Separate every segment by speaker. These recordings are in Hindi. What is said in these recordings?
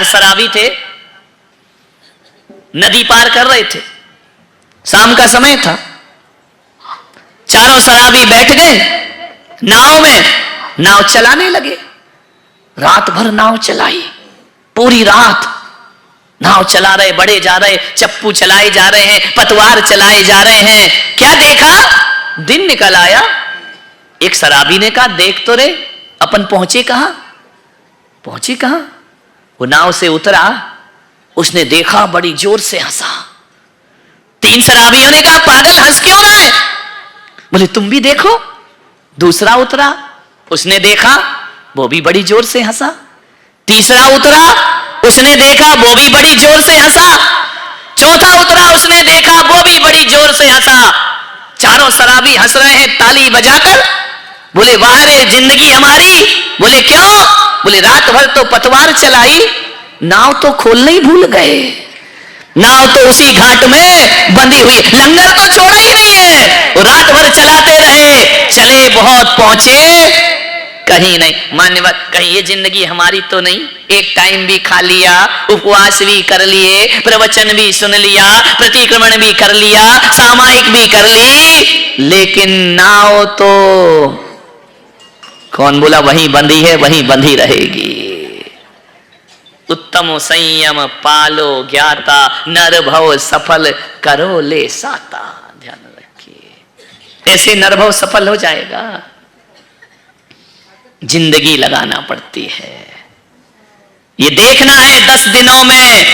Speaker 1: शराबी थे, नदी पार कर रहे थे, शाम का समय था। चारों शराबी बैठ गए नाव में, नाव चलाने लगे। रात भर नाव चलाई, पूरी रात नाव चला रहे, बढ़े जा रहे, चप्पू चलाए जा रहे हैं, पतवार चलाए जा रहे हैं। क्या देखा, दिन निकल आया। एक शराबी ने कहा, देख तो रे अपन पहुंचे कहां, पहुंचे कहां। वो नाव से उतरा, उसने देखा, बड़ी जोर से हंसा। तीन शराबियों ने कहा, पागल हंस क्यों रहा है? बोले तुम भी देखो। दूसरा उतरा, उसने देखा, वो भी बड़ी जोर से हंसा। तीसरा उतरा, उसने देखा, वो भी बड़ी जोर से हंसा। चौथा उतरा, उसने देखा, वो भी बड़ी जोर से हंसा। चारों शराबी हंस रहे हैं ताली बजाकर। बोले वाह रे जिंदगी हमारी। बोले क्यों? बोले रात भर तो पतवार चलाई, नाव तो खोलना ही भूल गए, नाव तो उसी घाट में बंधी हुई, लंगर तो छोड़ा ही नहीं है, रात भर चलाते रहे, चले बहुत पहुंचे कहीं नहीं। मान्यवर, कहीं ये जिंदगी हमारी तो नहीं? एक टाइम भी खा लिया, उपवास भी कर लिए, प्रवचन भी सुन लिया, प्रतिक्रमण भी कर लिया, सामायिक भी कर ली, लेकिन नाव तो कौन बोला वहीं बंधी है, वहीं बंधी रहेगी। उत्तम संयम पालो ज्ञाता, नर भव सफल करो ले साता। ध्यान रखिए, ऐसे नर भव सफल हो जाएगा। जिंदगी लगाना पड़ती है। ये देखना है 10 दिनों में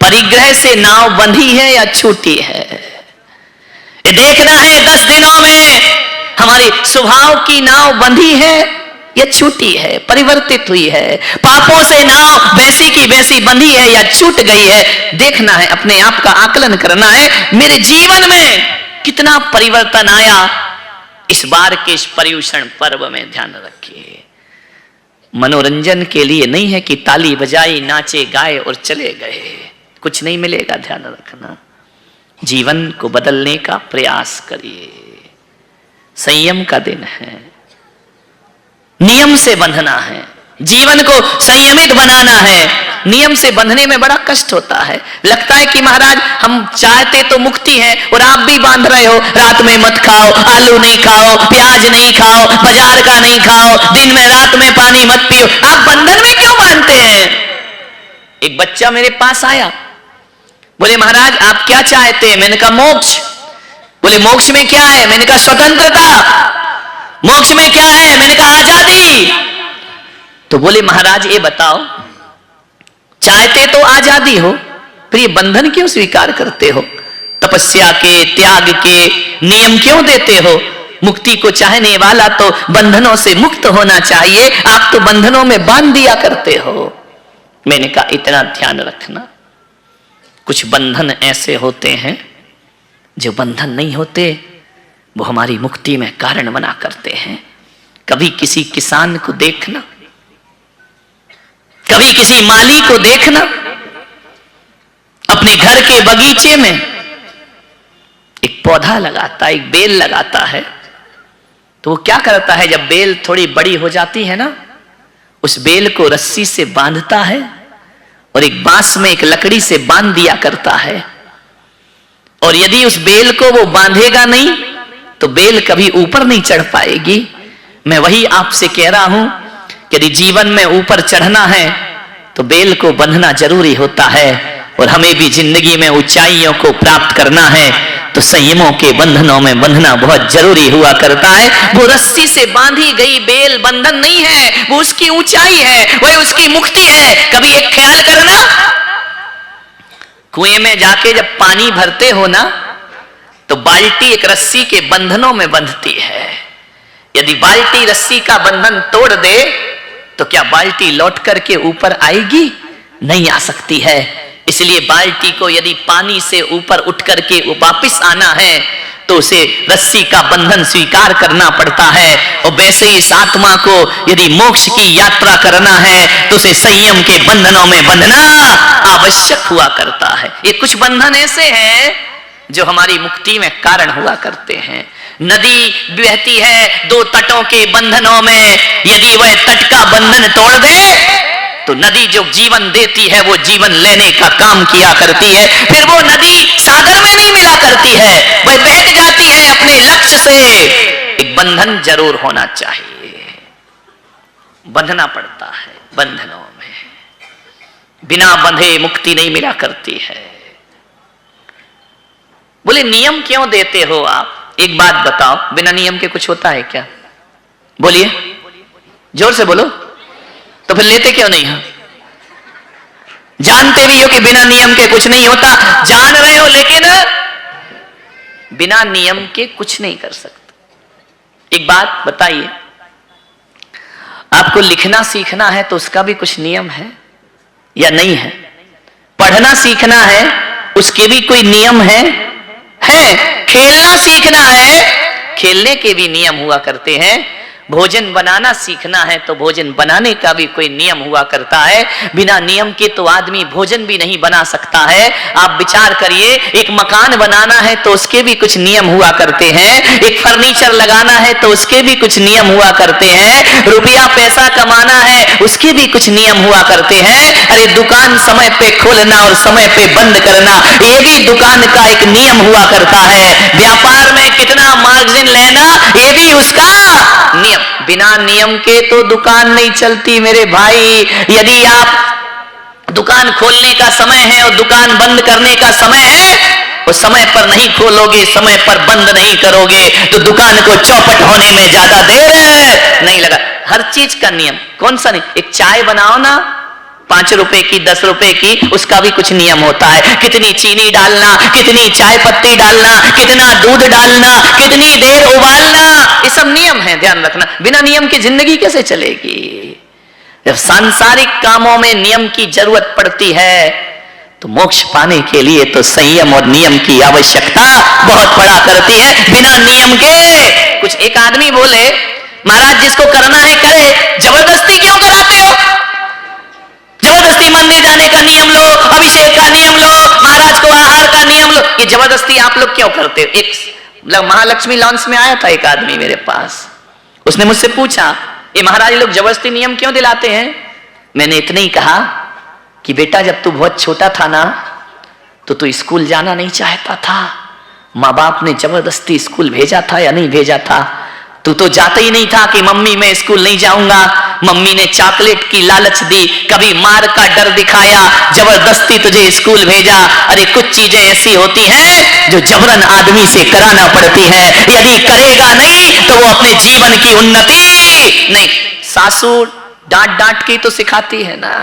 Speaker 1: परिग्रह से नाव बंधी है या छूटी है। ये देखना है 10 दिनों में हमारी स्वभाव की नाव बंधी है या छूटी है, परिवर्तित हुई है। पापों से नाव वैसी की वैसी बंधी है या छूट गई है। देखना है, अपने आप का आकलन करना है, मेरे जीवन में कितना परिवर्तन आया इस बार के इस पर्युषण पर्व में। ध्यान रखिए, मनोरंजन के लिए नहीं है कि ताली बजाई, नाचे गाए और चले गए, कुछ नहीं मिलेगा। ध्यान रखना, जीवन को बदलने का प्रयास करिए। संयम का दिन है, नियम से बंधना है, जीवन को संयमित बनाना है। नियम से बंधने में बड़ा कष्ट होता है। लगता है कि महाराज हम चाहते तो मुक्ति है और आप भी बांध रहे हो, रात में मत खाओ, आलू नहीं खाओ, प्याज नहीं खाओ, बाजार का नहीं खाओ, दिन में रात में पानी मत पियो। आप बंधन में क्यों बांधते हैं? एक बच्चा मेरे पास आया, बोले महाराज आप क्या चाहते हैं? मैंने कहा मोक्ष। बोले मोक्ष में क्या है? मैंने कहा स्वतंत्रता। मोक्ष में क्या है? मैंने कहा आजादी। तो बोले महाराज ये बताओ, चाहते तो आजादी हो, फिर ये बंधन क्यों स्वीकार करते हो? तपस्या के, त्याग के नियम क्यों देते हो? मुक्ति को चाहने वाला तो बंधनों से मुक्त होना चाहिए, आप तो बंधनों में बांध दिया करते हो। मैंने कहा इतना ध्यान रखना, कुछ बंधन ऐसे होते हैं जो बंधन नहीं होते, वो हमारी मुक्ति में कारण बना करते हैं। कभी किसी किसान को देखना, कभी किसी माली को देखना, अपने घर के बगीचे में एक पौधा लगाता है, एक बेल लगाता है, तो वो क्या करता है, जब बेल थोड़ी बड़ी हो जाती है ना, उस बेल को रस्सी से बांधता है और एक बांस में एक लकड़ी से बांध दिया करता है। और यदि उस बेल को वो बांधेगा नहीं तो बेल कभी ऊपर नहीं चढ़ पाएगी। मैं वही आपसे कह रहा हूं, यदि जीवन में ऊपर चढ़ना है तो बेल को बंधना जरूरी होता है, और हमें भी जिंदगी में ऊंचाइयों को प्राप्त करना है तो संयमों के बंधनों में बंधना बहुत जरूरी हुआ करता है। वो रस्सी से बांधी गई बेल बंधन नहीं है, वो उसकी ऊंचाई है, वह उसकी मुक्ति है। कभी एक ख्याल करना, कुएं में जाके जब पानी भरते हो ना, तो बाल्टी एक रस्सी के बंधनों में बंधती है। यदि बाल्टी रस्सी का बंधन तोड़ दे तो क्या बाल्टी लौट करके ऊपर आएगी? नहीं आ सकती है। इसलिए बाल्टी को यदि पानी से ऊपर उठ करके वापिस आना है तो उसे रस्सी का बंधन स्वीकार करना पड़ता है। और वैसे ही इस आत्मा को यदि मोक्ष की यात्रा करना है तो उसे संयम के बंधनों में बंधना आवश्यक हुआ करता है। ये कुछ बंधन ऐसे हैं जो हमारी मुक्ति में कारण हुआ करते हैं। नदी बहती है दो तटों के बंधनों में, यदि वह तट का बंधन तोड़ दे तो नदी जो जीवन देती है वो जीवन लेने का काम किया करती है। फिर वो नदी सागर में नहीं मिला करती है, वह बह जाती है अपने लक्ष्य से। एक बंधन जरूर होना चाहिए, बंधना पड़ता है। बंधनों में बिना बंधे मुक्ति नहीं मिला करती है। बोले नियम क्यों देते हो आप? एक बात बताओ, बिना नियम के कुछ होता है क्या? बोलिए, जोर से बोलो। तो फिर लेते क्यों नहीं हो? जानते भी हो कि बिना नियम के कुछ नहीं होता, जान रहे हो, लेकिन बिना नियम के कुछ नहीं कर सकते। एक बात बताइए, आपको लिखना सीखना है तो उसका भी कुछ नियम है या नहीं है? पढ़ना सीखना है उसके भी कोई नियम है? खेलना सीखना है, खेलने के भी नियम हुआ करते हैं। भोजन बनाना सीखना है तो भोजन बनाने का भी कोई नियम हुआ करता है। बिना नियम के तो आदमी भोजन भी नहीं बना सकता है। आप विचार करिए, एक मकान बनाना है तो उसके भी कुछ नियम हुआ करते हैं। एक फर्नीचर लगाना है तो उसके भी कुछ नियम हुआ करते हैं। रुपया पैसा कमाना है उसके भी कुछ नियम हुआ करते हैं। अरे दुकान समय पे खोलना और समय पे बंद करना, ये भी दुकान का एक नियम हुआ करता है। व्यापार में कितना मार्जिन लेना, ये भी उसका नियम। बिना नियम के तो दुकान नहीं चलती मेरे भाई। यदि आप दुकान खोलने का समय है और दुकान बंद करने का समय है, वो समय पर नहीं खोलोगे, समय पर बंद नहीं करोगे तो दुकान को चौपट होने में ज्यादा देर नहीं लगा। हर चीज का नियम। कौन सा नहीं? एक चाय बनाओ ना, 5 रुपए की 10 रुपए की, उसका भी कुछ नियम होता है। कितनी चीनी डालना, कितनी चाय पत्ती डालना, कितना दूध डालना, कितनी देर उबालना, ये सब नियम है, ध्यान रखना। बिना नियम की जिंदगी कैसे चलेगी? जब सांसारिक कामों में नियम की जरूरत पड़ती है तो मोक्ष पाने के लिए तो संयम और नियम की आवश्यकता बहुत पड़ा करती है। बिना नियम के कुछ। एक आदमी बोले, महाराज जिसको करना है करे, जबरदस्ती क्यों कराते हो? जबरदस्ती मंदिर जाने का नियम लो, अभिषेक का नियम लो, महाराज को आहार का नियम लो, ये जबरदस्ती आप लोग क्यों करते हो? एक महालक्ष्मी लॉन्च में आया था एक आदमी मेरे पास, उसने मुझसे पूछा, ये महाराज लोग जबरदस्ती नियम क्यों दिलाते हैं? मैंने इतना ही कहा कि बेटा जब तू बहुत छोटा था ना तो तू स्कूल जाना नहीं चाहता था, माँ बाप ने जबरदस्ती स्कूल भेजा था या नहीं भेजा था? तू तो जाता ही नहीं था कि मम्मी मैं स्कूल नहीं जाऊंगा, मम्मी ने चॉकलेट की लालच दी, कभी मार का डर दिखाया, जबरदस्ती तुझे स्कूल भेजा। अरे कुछ चीजें ऐसी होती हैं जो जबरन आदमी से कराना पड़ती है। यदि करेगा नहीं तो वो अपने जीवन की उन्नति नहीं। सासू डांट डांट के तो सिखाती है ना,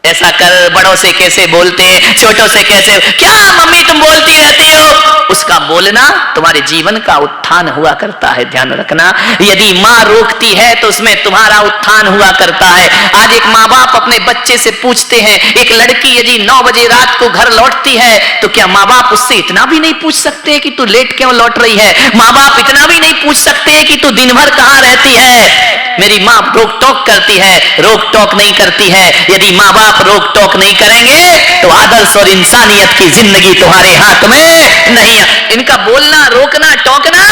Speaker 1: ऐसा कर, बड़ों से कैसे बोलते, छोटों से कैसे, क्या मम्मी तुम बोलती रहती हो? उसका बोलना तुम्हारे जीवन का उत्थान हुआ करता है, ध्यान रखना। यदि माँ रोकती है तो उसमें तुम्हारा उत्थान हुआ करता है। आज एक माँ बाप अपने बच्चे से पूछते हैं, एक लड़की यदि 9 बजे रात को घर लौटती है तो क्या माँ बाप उससे इतना भी नहीं पूछ सकते कि तू लेट क्यों लौट रही है? माँ बाप इतना भी नहीं पूछ सकते कि तू दिन भर कहाँ रहती है? मेरी माँ रोक टोक करती है, रोक टोक नहीं करती है। यदि माँ बाप रोक टोक नहीं करेंगे तो आदर्श और इंसानियत की जिंदगी तुम्हारे हाथ में नहीं है। इनका बोलना, रोकना, टोकना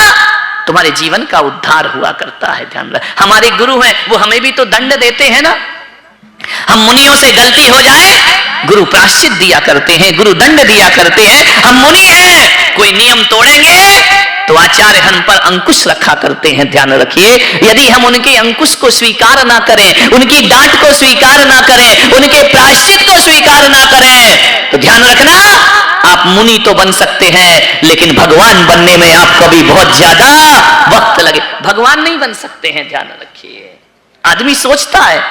Speaker 1: तुम्हारे जीवन का उद्धार हुआ करता है, ध्यान रख। हमारे गुरु हैं, वो हमें भी तो दंड देते हैं ना। हम मुनियों से गलती हो जाए, गुरु प्रायश्चित दिया करते हैं, गुरु दंड दिया करते हैं। हम मुनि हैं, कोई नियम तोड़ेंगे तो आचार्य हम पर अंकुश रखा करते हैं, ध्यान रखिए। यदि हम उनके अंकुश को स्वीकार ना करें, उनकी डांट को स्वीकार ना करें, उनके प्रायश्चित को स्वीकार ना करें तो ध्यान रखना, आप मुनि तो बन सकते हैं लेकिन भगवान बनने में आपको भी बहुत ज्यादा वक्त लगे। भगवान नहीं बन सकते हैं, ध्यान रखिए। आदमी सोचता है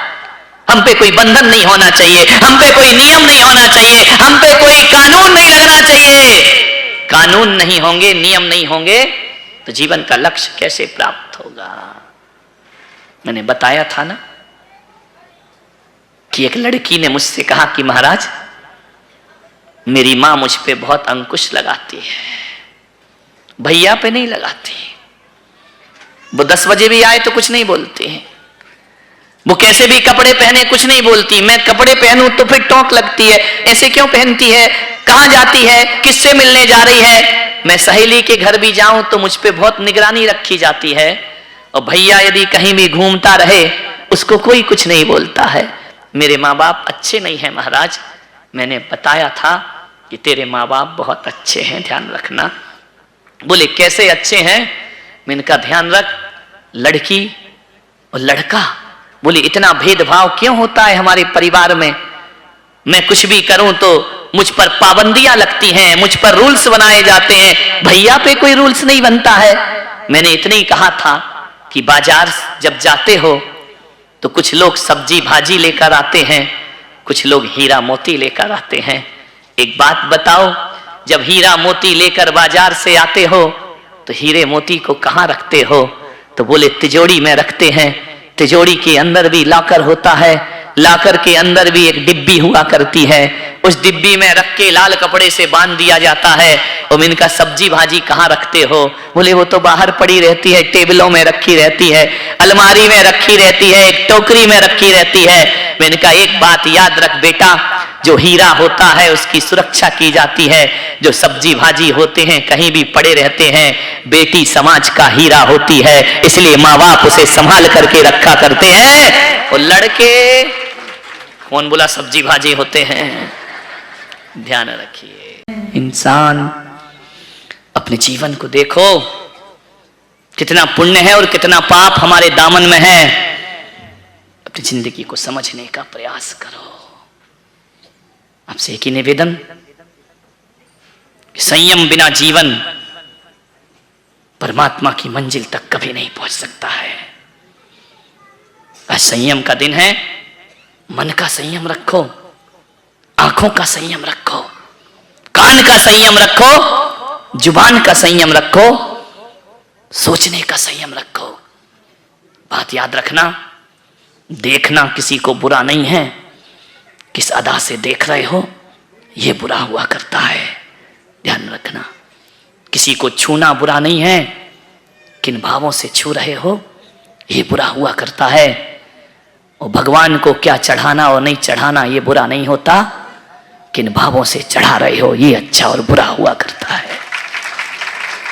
Speaker 1: हम पे कोई बंधन नहीं होना चाहिए, हम पे कोई नियम नहीं होना चाहिए, हम पे कोई कानून नहीं लगना चाहिए। कानून नहीं होंगे, नियम नहीं होंगे तो जीवन का लक्ष्य कैसे प्राप्त होगा? मैंने बताया था ना कि एक लड़की ने मुझसे कहा कि महाराज मेरी मां मुझ पे बहुत अंकुश लगाती है, भैया पे नहीं लगाती। वो 10 बजे भी आए तो कुछ नहीं बोलती है, वो कैसे भी कपड़े पहने कुछ नहीं बोलती। मैं कपड़े पहनूं तो फिर टोक लगती है, ऐसे क्यों पहनती है, कहां जाती है, किससे मिलने जा रही है। मैं सहेली के घर भी जाऊं तो मुझ पे बहुत निगरानी रखी जाती है। और भैया यदि कहीं भी घूमता रहे उसको कोई कुछ नहीं बोलता है। मेरे माँ बाप अच्छे नहीं हैं महाराज। मैंने बताया था कि तेरे माँ बाप बहुत अच्छे हैं, ध्यान रखना। बोले कैसे अच्छे हैं? मैंने कहा ध्यान रख, लड़की और लड़का। बोले इतना भेदभाव क्यों होता है हमारे परिवार में? मैं कुछ भी करूं तो मुझ पर पाबंदियां लगती हैं, मुझ पर रूल्स बनाए जाते हैं, भैया पे कोई रूल्स नहीं बनता है। मैंने इतने ही कहा था कि बाजार जब जाते हो तो कुछ लोग सब्जी भाजी लेकर आते हैं, कुछ लोग हीरा मोती लेकर आते हैं। एक बात बताओ, जब हीरा मोती लेकर बाजार से आते हो तो हीरे मोती को कहाँ रखते हो? तो बोले तिजोरी में रखते हैं। तिजोरी के अंदर भी लॉकर होता है, लॉकर के अंदर भी एक डिब्बी हुआ करती है, उस डिब्बी में रख के लाल कपड़े से बांध दिया जाता है। और इनका सब्जी भाजी कहाँ रखते हो? बोले वो तो बाहर पड़ी रहती है, टेबलों में रखी रहती है, अलमारी में रखी रहती है, एक टोकरी में रखी रहती है। मैंने कहा एक बात याद रख बेटा, जो हीरा होता है उसकी सुरक्षा की जाती है, जो सब्जी भाजी होते हैं कहीं भी पड़े रहते हैं। बेटी समाज का हीरा होती है, इसलिए माँ बाप उसे संभाल करके रखा करते हैं। और लड़के कौन बोला सब्जी भाजी होते हैं? ध्यान रखिए। इंसान अपने जीवन को देखो, कितना पुण्य है और कितना पाप हमारे दामन में है। अपनी जिंदगी को समझने का प्रयास करो। आपसे एक ही निवेदन, संयम बिना जीवन परमात्मा की मंजिल तक कभी नहीं पहुंच सकता है। आज संयम का दिन है। मन का संयम रखो, आंखों का संयम रखो, कान का संयम रखो, जुबान का संयम रखो, सोचने का संयम रखो। बात याद रखना, देखना किसी को बुरा नहीं है, किस अदा से देख रहे हो यह बुरा हुआ करता है। ध्यान रखना, किसी को छूना बुरा नहीं है, किन भावों से छू रहे हो यह बुरा हुआ करता है। और भगवान को क्या चढ़ाना और नहीं चढ़ाना ये बुरा नहीं होता, किन भावों से चढ़ा रहे हो ये अच्छा और बुरा हुआ करता है।